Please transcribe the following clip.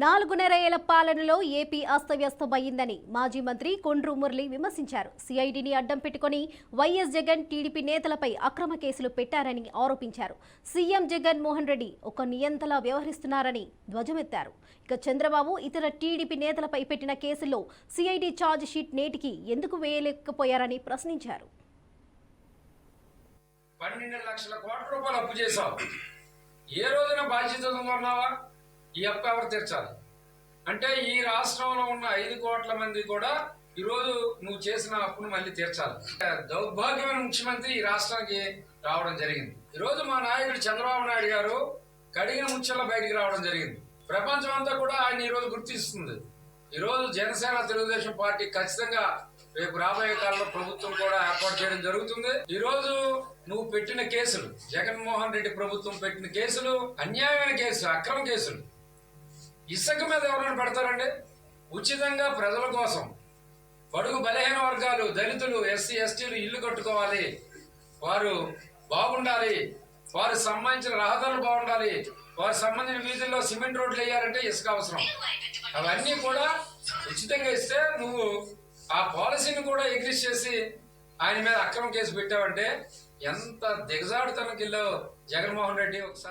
నాలుగున్నర ఏళ్ల పాలనలో ఏపీ అస్తవ్యస్తమయ్యిందని మాజీ మంత్రి కొండ్రు మురళి విమర్శించారు. సిఐడిని అడ్డం పెట్టుకుని వైఎస్ జగన్ టీడీపీ నేతలపై అక్రమ కేసులు పెట్టారని ఆరోపించారు. సీఎం జగన్ మోహన్ రెడ్డి ఒక నియంతలా వ్యవహరిస్తున్నారని ధ్వజమెత్తారు. ఇక చంద్రబాబు ఇతర టీడీపీ నేతలపై పెట్టిన కేసుల్లో సిఐడి ఛార్జ్ షీట్ నేటికి ఎందుకు వేయలేకపోయారని ప్రశ్నించారు. 12 లక్షల కోట్ల రూపాయలు అప్పు చేశావు. ఏ రోజున బాధ్యతలు ఉన్నావా? ఈ అప్పు ఎవరు తీర్చాలి? అంటే ఈ రాష్ట్రంలో ఉన్న 5 కోట్ల మంది కూడా ఈరోజు నువ్వు చేసిన అప్పును మళ్ళీ తీర్చాలి. దౌర్భాగ్యమైన ముఖ్యమంత్రి ఈ రాష్ట్రానికి రావడం జరిగింది. ఈరోజు మా నాయకుడు చంద్రబాబు నాయుడు గారు కడిగిన ముచ్చల్లో బయటికి రావడం జరిగింది. ప్రపంచం అంతా కూడా ఆయన ఈరోజు గుర్తిస్తుంది. ఈరోజు జనసేన తెలుగుదేశం పార్టీ ఖచ్చితంగా రేపు రాబోయే కాలంలో ప్రభుత్వం కూడా ఏర్పాటు చేయడం జరుగుతుంది. ఈ రోజు నువ్వు పెట్టిన కేసులు, జగన్మోహన్ రెడ్డి ప్రభుత్వం పెట్టిన కేసులు అన్యాయమైన కేసులు, అక్రమ కేసులు. ఇసుక మీద ఎవరైనా పెడతారండి? ఉచితంగా ప్రజల కోసం బడుగు బలహీన వర్గాలు, దళితులు, ఎస్సీ ఎస్టీలు ఇల్లు కట్టుకోవాలి, వారు బాగుండాలి, వారికి సంబంధించిన రహదారులు బాగుండాలి, వారికి సంబంధించిన వీధుల్లో సిమెంట్ రోడ్లు వేయాలంటే ఇసుక అవసరం. అవన్నీ కూడా ఉచితంగా ఇస్తే నువ్వు ఆ పాలసీని కూడా ఎగ్జిస్ట్ చేసి ఆయన మీద అక్రమ కేసు పెట్టావంటే ఎంత దిగజాడుతనకి జగన్మోహన్ రెడ్డి. ఒకసారి